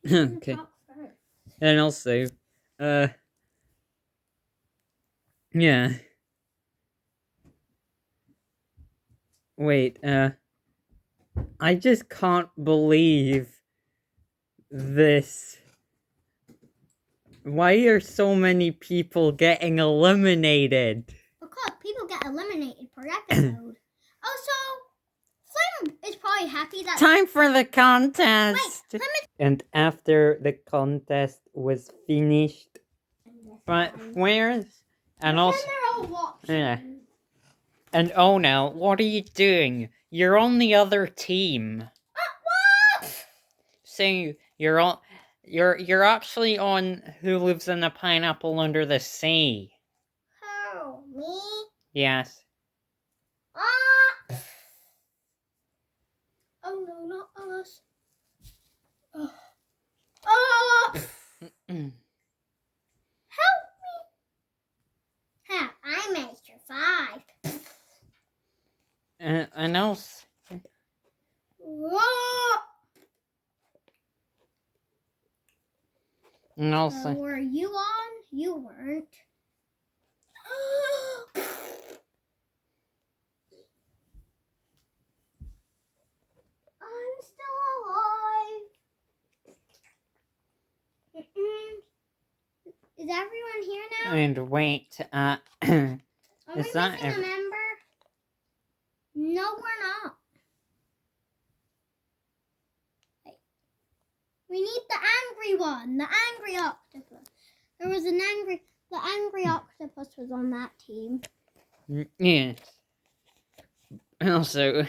Okay. And also, yeah. Wait, I just can't believe this. Why are so many people getting eliminated? Because people get eliminated per episode. Also, Slim is probably happy that... Time for the contest! Wait, Slim is... And after the contest was finished... But where's... And also... Yeah. And oh no, what are you doing? You're on the other team. What? So you're actually on Who Lives in a Pineapple Under the Sea. Who? Me? Yes. Oh no, not us. Help me. Ha, I made your 5. And else. And also. Were you on? You weren't. I'm still alive. Is everyone here now? And wait, Are we is that missing a member? No, we're not. Wait. We need the angry one, the angry octopus. There was the angry octopus was on that team. Yes. Also,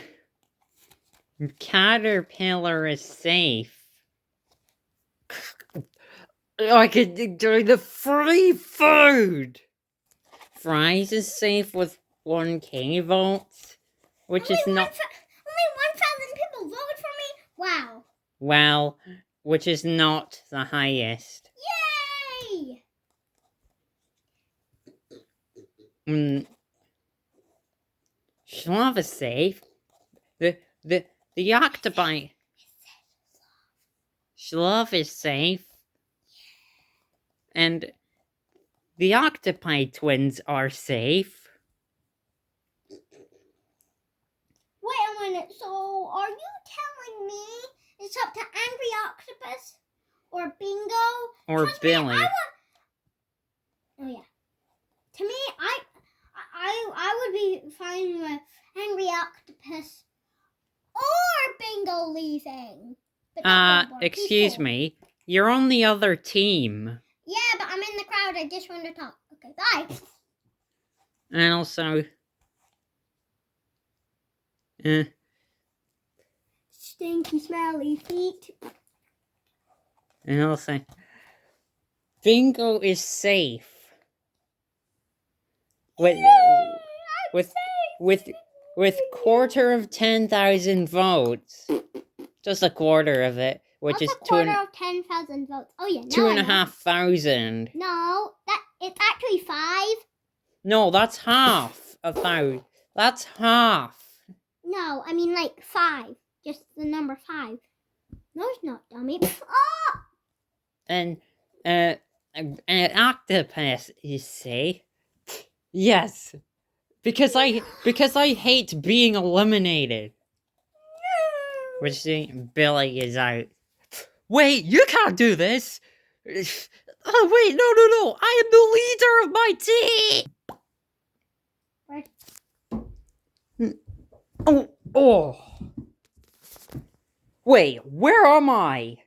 Caterpillar is safe. I could enjoy the free food. Fries is safe with 1K votes, which is not... Only 1,000 people voted for me? Wow. Well, which is not the highest. Yay! Schlov is safe. The octopi... Schlov is safe. And the octopi twins are safe. Wait a minute, so are you telling me it's up to Angry Octopus or Bingo? Or Trust Billy. Me, oh yeah. To me, I would be fine with Angry Octopus or Bingo leaving. Excuse me. You're on the other team. Yeah, but I'm in the crowd. I just want to talk. Okay, bye. And also... Stinky, smelly feet. And also... Bingo is safe. With 250,000 votes. Just a quarter of it, which is a quarter of 10,000 votes. Oh yeah, 2,500. No, it's actually 5. No, that's half of 1,000. That's half. No, I mean like 5. Just the number 5. No, it's not, dummy. Oh! And an octopus, you say? Yes, because I hate being eliminated. Which Billy is out. Wait, you can't do this. Oh wait, no! I am the leader of my team. Oh. Wait, where am I?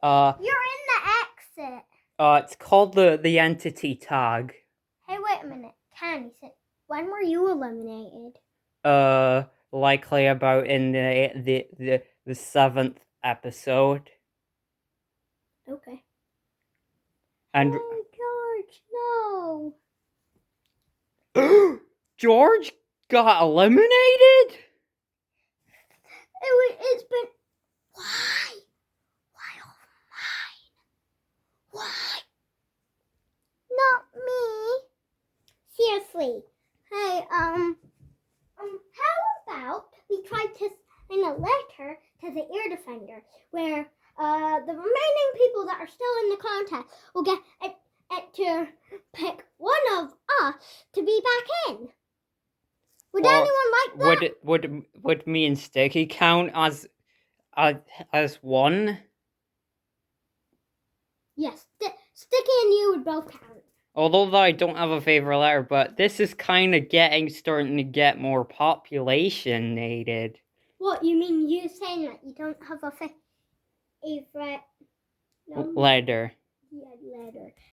You're in the exit. It's called the entity tag. Hey, wait a minute. Candy, when were you eliminated? Likely about in the 7th episode. Okay. And George, no. George got eliminated? It's been... Why? Why over mine? Why? Not me. Seriously. Hey, how about we try to send a letter to the ear defender where the remaining people that are still in the contest will get to pick one of us to be back in. Would Or anyone like that? would me and Sticky count as one? Yes, Sticky and you would both count. Although I don't have a favorite letter, but this is kind of starting to get more populationated. What, you mean you saying that you don't have a favorite letter? Yeah, letter.